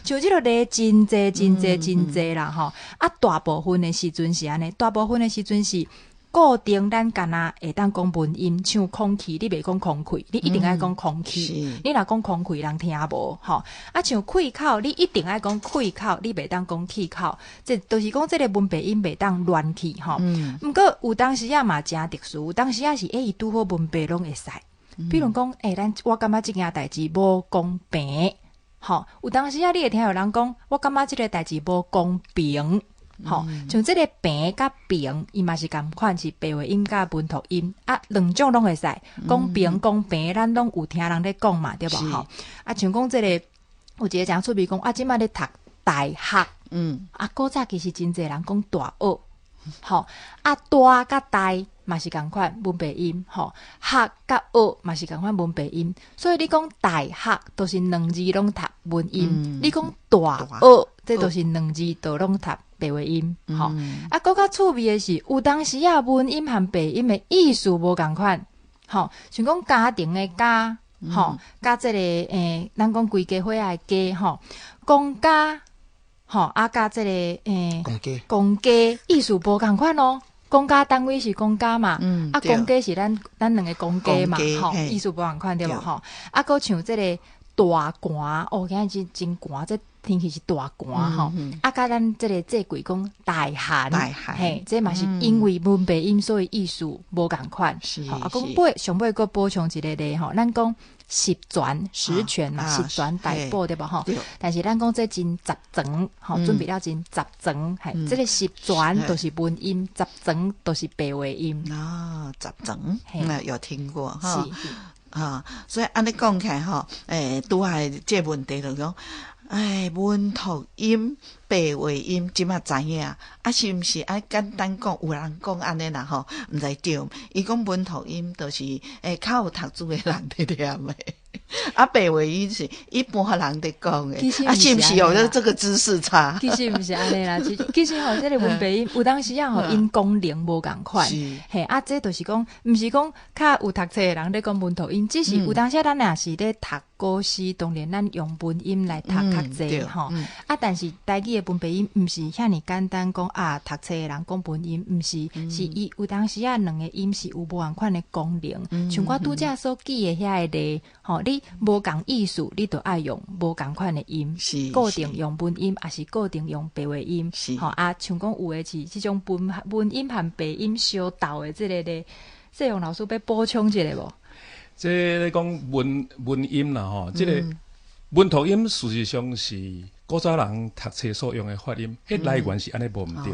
像这个咧真济啦大部分的时阵是安尼，大部分的时阵是固定咱敢若会当讲文音，像空气你袂讲空气，你一定爱讲空气你若讲空气人听无像气口你一定爱讲气口，你袂当讲气口，这都是讲这个文白音袂当乱去毋过有当时嘛真特殊，有当时是伊拄好文白拢会使比如讲我感觉这件代志无公平有当时你会听有人讲我感觉这个代志无公平吼，像这个平甲平，伊嘛是共款是白话音甲文读音啊，两种拢会使，讲平讲平，咱拢有听人咧讲嘛，对无吼？啊，像讲这个有一个讲出名讲啊，即摆咧读大学，啊，古早其实真侪人讲大学，吼，啊，大甲大嘛是共款文白音，吼，学甲学嘛是共款文白音，所以你讲大学都是两字拢读文音，你讲大学，这都是两字都拢读白话音，吼，啊，搁较趣味的是，有当时啊文音和白音的意思无共款，吼，像讲家庭的家，吼，甲这个咱讲规家伙仔的家，吼，公家，吼，啊，甲这个公家意思无共款哦。公家单位是公家嘛，啊，公家是咱两个公家嘛，吼，意思无共款对无吼？啊，搁像这个大寒，哦，今日真寒，这天气是大寒吼。啊，甲咱这个这句讲大寒，嘿，这嘛是因为文白音，所以意思无共款。好，啊，讲上尾搁补充一个咧吼，咱讲十全十全嘛，十全大补对无吼？但是咱讲这真十全，吼，准备了真十全，嘿，这个十全都是文音，十全都是白话音。啊，十全，有听过哈？啊，所以安尼讲起来吼，拄下这问题就讲，文读音、白话音，即马知影啊？是毋是？简单讲，有人讲安尼啦吼，毋知对。伊讲文读音就是较有读书的人在念的，啊，白话音是一般人在讲的，是毋是有了这个知识差？其实毋是安尼啦，其实吼，这个文白音有当时啊吼，因功能无共款，嘿啊，这就是讲，毋是讲较有读册的人咧讲文读音，只是有当时咱若是咧读古诗，当然咱用文音来读较济吼，啊，但是台语的文白音毋是遐尼简单讲啊，读册的人讲文音，毋是，是伊有当时啊两个音是有无共款的功能，像我拄则所记的遐个例，吼，你无共意思，你就爱用无共款的音，固定用文音，还是固定用白话音，吼啊，像讲有诶是即种文音和白音相斗的即个咧，世荣老师要补充一下无？这咧讲文音啦吼，即个文读音事实上是古早人读册所用的发音，迄来源是安尼无毋对。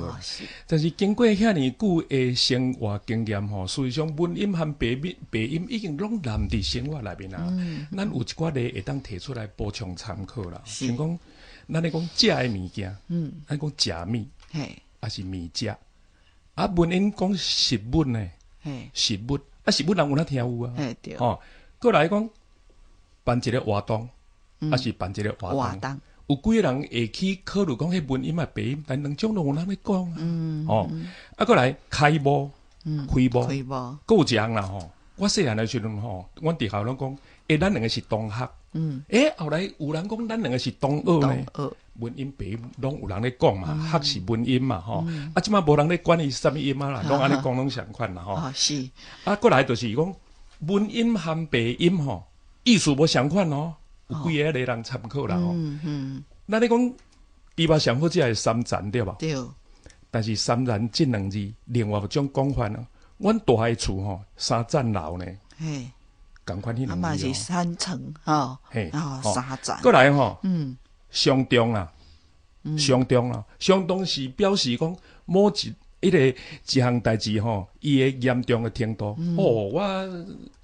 但是经过遐尼久的生活经验吼，事实上文音和白音已经拢含伫生活内面啦。咱有一寡例会当提出来补充参考啦。像讲，咱咧讲食的物件，咱讲食米，还是米食。啊，文音讲食物呢，食物。啊，食物人有哪听有啊？吼，过来讲办一个活动，是办一个活动，有几个人会去考虑讲迄文音啊白音，但两种都有人咧讲啊。啊，过来开幕、开幕，有一项啦吼。我细汉的时阵吼，阮伫校拢讲，咱两个是同学。后来有人讲咱两个是同学呢。文音白音拢有人咧讲嘛，学是文音嘛吼，啊，即马无人咧管伊啥物音啊啦，拢安尼讲拢相款啦吼。是，啊，过来就是讲文音和白音吼，意思无相款哦，有几个咧人参考啦吼。咱咧讲猪肉上好只系三层对吧？对。但是三层这两字另外一种讲法哦，阮大汉厝吼三层楼呢，共款迄两字哦。嘛是三层吼，三层。过来吼。上中啦，上中是表示讲某一项代志吼，伊的严重的程度。我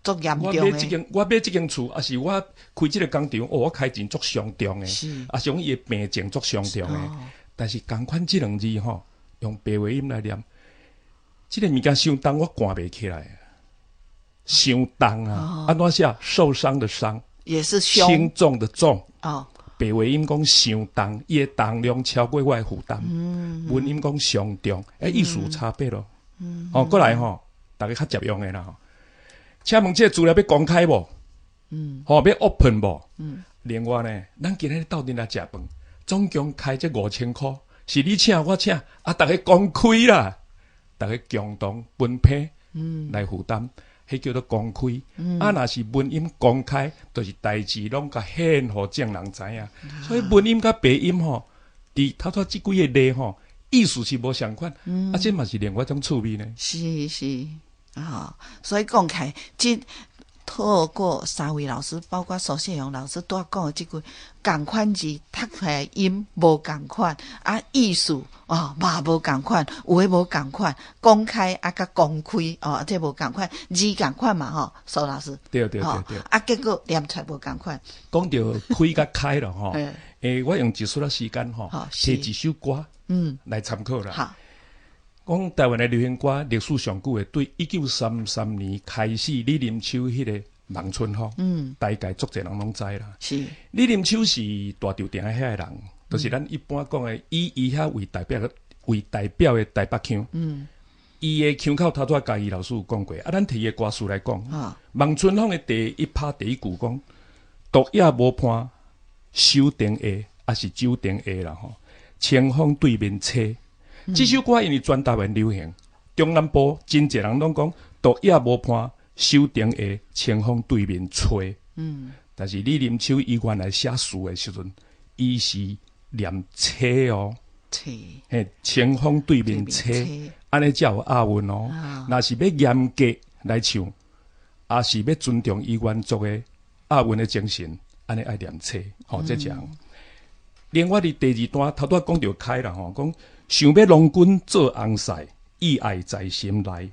足严重的。我买即间厝，还是我开即个工厂，我开钱足上重的，啊，像伊的病情足上重的。但是共款即两字吼，用白话音来念，即个物件伤重，我赶袂起来。伤重啊，安怎写？受伤的伤，也是轻重的重。白话音讲伤重，伊的重量超过我的负担。文音讲上重，意思有差别咯。过来吼，大家较接用的啦。请问这资料要公开无？要 open 无？另外呢，咱今日斗阵来食饭，总共开这5000块，是你请我请，大家公开啦，大家共同分配来负担。迄叫做公开，若是文音公开，就是代志拢甲显互众人知影。所以文音甲白音吼，伫头即几个例吼，意思是无相款，这嘛是另外一种趣味呢。是所以讲起来，即透过3位老师，包括苏世荣老师都讲的这句，同款字读出来音无同款，啊意思嘛无同款，有诶无同款，公开甲公开这无同款，字同款嘛苏老师。对。结果念出来无同款。讲到开甲开了我用一撮时间摕一首歌来参考啦。好。讲台湾的流行歌历史上久的，对1933年开始，李林秋迄个《望春风》，大概足侪人拢知啦。是李林秋是大稻埕遐个人，就是咱一般讲的以遐为代表的台北腔。伊的腔口头拄家己老师有讲过，咱摕伊的歌词来讲，《望春风》的第一拍第一句讲：独夜无伴手灯下，还是酒灯下啦吼，清风对面吹。这首歌因为全台湾流行，中南部真侪人拢讲独夜无伴手灯下，清风对面吹。但是李林秋伊原来写词的时阵，伊是念吹清风对面吹，安尼才有押韵哦。若是要严格来唱，也是要尊重伊原作的押韵的精神，安尼爱念吹。这样。另外伫第二段头拄讲到开啦讲。想要郎君做红婿，意爱在心内。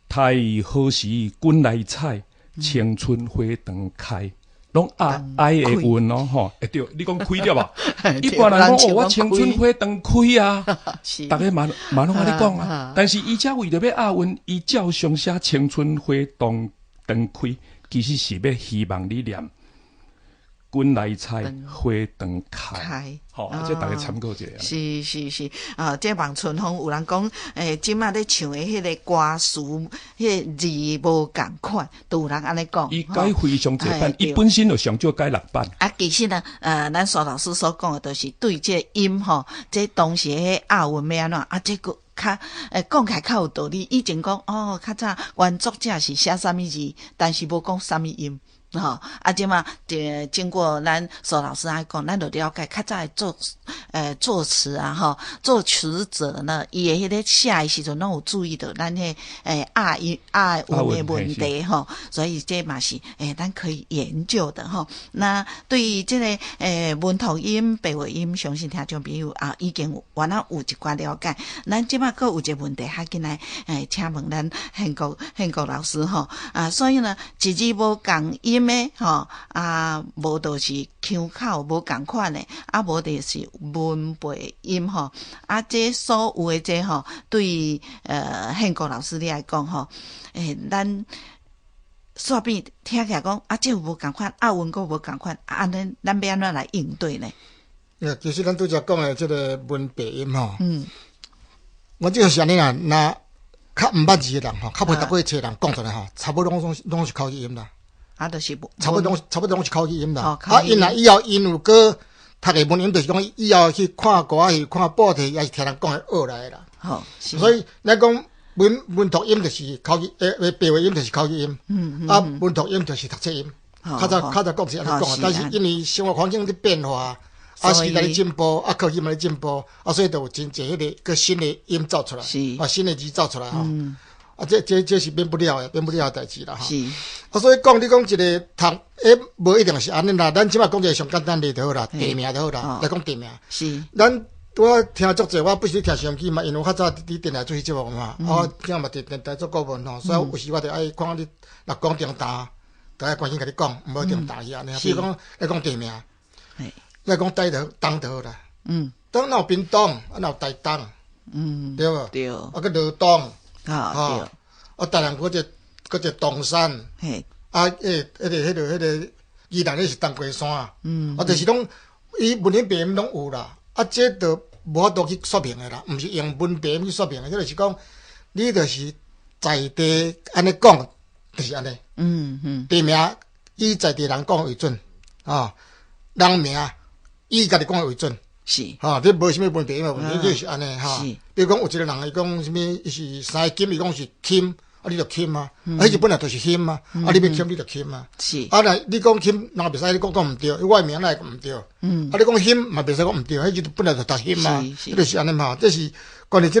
太好时君来采，青春花灯开。拢爱的韵咯对，你讲开了吧？一般人讲我青春花灯开啊，大家嘛拢安尼讲啊。但是伊遮为着要押韵，伊照常写青春花灯开，其实是要希望你念。君来采，花灯开，这大家参考一下。是这望春风有人讲，今仔咧唱的迄个歌词，迄个字无共款，都有人安尼讲。伊改非常侪版，伊本身就上少改6版。其实呢，咱苏老师所讲的，都是对这音这当时迄押韵要安怎这个较讲起来较有道理。以前讲较早原作者是写啥物字，但是无讲啥物音。即嘛，经过咱苏老师讲，咱就了解较早的作词啊，作词者呢，伊的迄个写的时阵，拢有注意到咱迄押韵的问题所以这嘛是咱可以研究的那对于这个文同音、白话音，相信听众朋友已经有一寡了解。咱即嘛佫有一个问题，还紧来请问咱宪国老师所以呢，一字无共音。无就是腔口无共款的，无就是文白音这所有的这对宪国老师你来讲咱煞边听起来讲这有无共款，文个无共款，安尼咱要安怎来应对呢？其实咱拄则讲的这个文白音我这个是安尼那较毋捌字的人较袂读过册人讲出来差不多拢是口语音啦。就是差不多拢是口语音啦。因若以后因有个读的文音，就是讲以后去看歌去看报题，也是听人讲的学来的啦。所以咱讲文读音就是口语，白话音就是口语音。文读音就是读册音。较早讲是安尼讲，但是因为生活环境的变化，时代的进步，科技嘛的进步，所以就有真侪迄个新的音造出来，新的字造出来这是免不了的代志啦是所以讲你讲一个读无一定是安尼啦。咱即摆讲一个上简单的就好啦，地名就好啦。来讲地名是咱我听足济，我不是听收音机嘛，因为我较早伫电台做节目嘛，听嘛电台做顾问所以有时我就爱看你若讲重大，就爱关心甲你讲，毋好重大去安尼。比如讲来讲地名，来讲台东就好啦。东若有屏东，若有台东，对无？对。个罗东。当然，嗰只东山，迄个宜兰那是东关山，就是讲伊文言白音拢有啦，这就无法度去说明的啦，毋是用文白音去说明的，这就是讲你就是在地安尼讲，就是安尼。地名以在地人讲为准，人名以家己讲为准。是这无啥物文白音的问题，就是安尼比如讲有一个人伊讲啥物，伊是三金，伊讲是金，你就金啊，迄日本来就是金啊，你要金你就金啊。是若你讲金，人袂使你讲毋对，我名来毋对。你讲金嘛袂使讲毋对，迄日本来就读金啊，这就是安尼嘛。这是关于迄个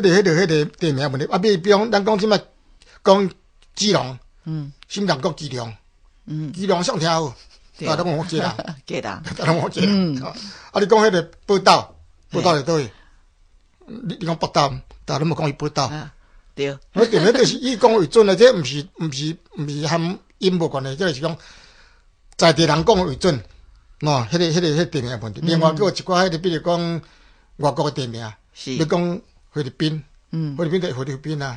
地名问题。比如讲咱讲即摆讲基隆，新人讲基隆，基隆上听有，大家拢我接啦，给啦，大家拢我接啦。啊，你讲迄个报道是倒位？你讲报道，大家拢无讲伊报道。对，我定咧就是以讲为准诶，这毋是含因无关系，这是讲在地人讲为准。喏，迄地名问题。另外，佫有一寡迄个，比如讲外国诶地名，你讲菲律宾，菲律宾就菲律宾啊，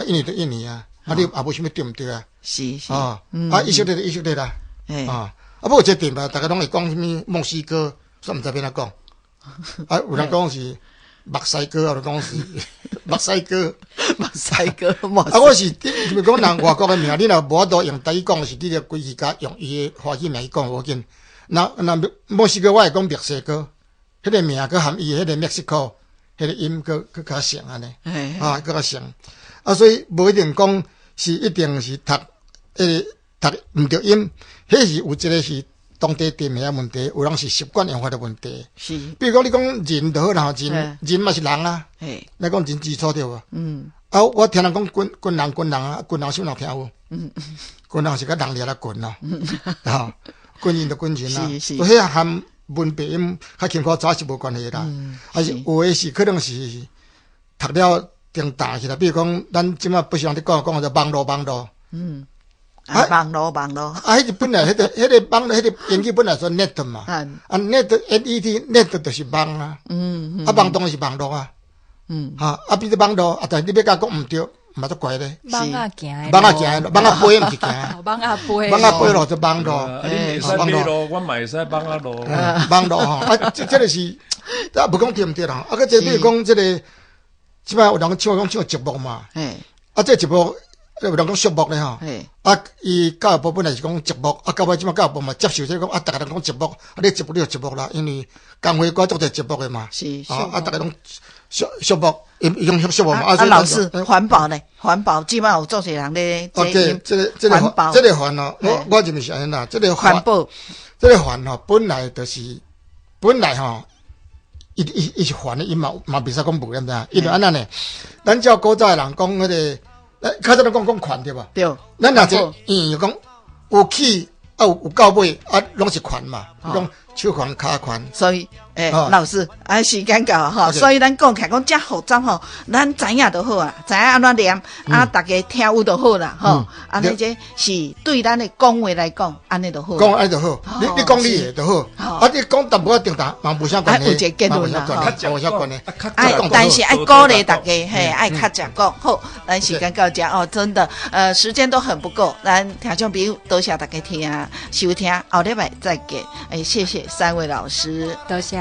印尼就印尼啊，你也无啥物对毋对啊？是，以色列就以色列啦，无有一个地名，大家拢会讲啥物墨西哥，煞毋知变哪讲。有人讲是墨西哥，有人讲是墨西哥，我是就是讲人外国诶名，你若无法度用台语讲，是你着规气甲用伊诶华语名去讲无要紧。那墨西哥我会讲墨西哥，迄个名佮含伊迄个 Mexico， 迄个音佮较像安尼，佮较像。所以无一定讲是一定是读毋着音，迄是有一个是当地地名问题，有人是习惯用法的问题。是，比如讲你讲人就好啦，人嘛是人啊，来讲人基础对无？我听人讲军人啊，军人啥人听有？军人是甲人掠来军咯，军人就军人啦，所以含文笔音较轻苦早是无关系啦。还是有诶是可能是读了定大去啦，比如讲咱即马不想你讲就网络。网络。迄个本来迄个网络，迄个英语本来说 net 嘛，net net 就是网啊，网当然是网络啊，比如网络但你要甲讲毋对。嘛足怪咧，网仔行，网仔飞毋是行，网仔飞咯就网络，网络，我嘛会使网仔路，网络吼，这个是，无讲对毋对啦，这比如讲这个，即摆有人唱节目嘛，这节目有人讲节目咧吼，伊教育部本来是讲节目，到尾即摆教育部嘛接受这讲，大家人讲节目，你节目你就节目啦，因为工会管做者节目的嘛，大家拢节目。用节目嘛，老师，环保呢？环保基本上有做些人咧。环保，这个环哦，我认为是安尼啦。这个环保，这个环哦，本来吼，伊是环的，伊嘛袂使讲无咁咋，因为安尼呢，咱照古早的人讲迄个，较早人讲环对吧？对。咱若是就讲有起有到尾拢是环嘛，讲手环、脚环。所以。老师，时间到吼，所以咱讲起来讲遮复杂吼，咱知影就好啊，知影安怎念，大家听有就好啦，吼，安尼这是对咱的讲话来讲，安尼就好。讲安尼就好，你讲你的就好，你讲淡薄仔定淡，嘛无啥关系，有一个结论啦，无啥关系。但是鼓励大家，爱较常讲好。咱时间到遮哦，真的，时间都很不够，咱听众朋友多谢大家收听，后礼拜再见，谢谢3位老师，多谢。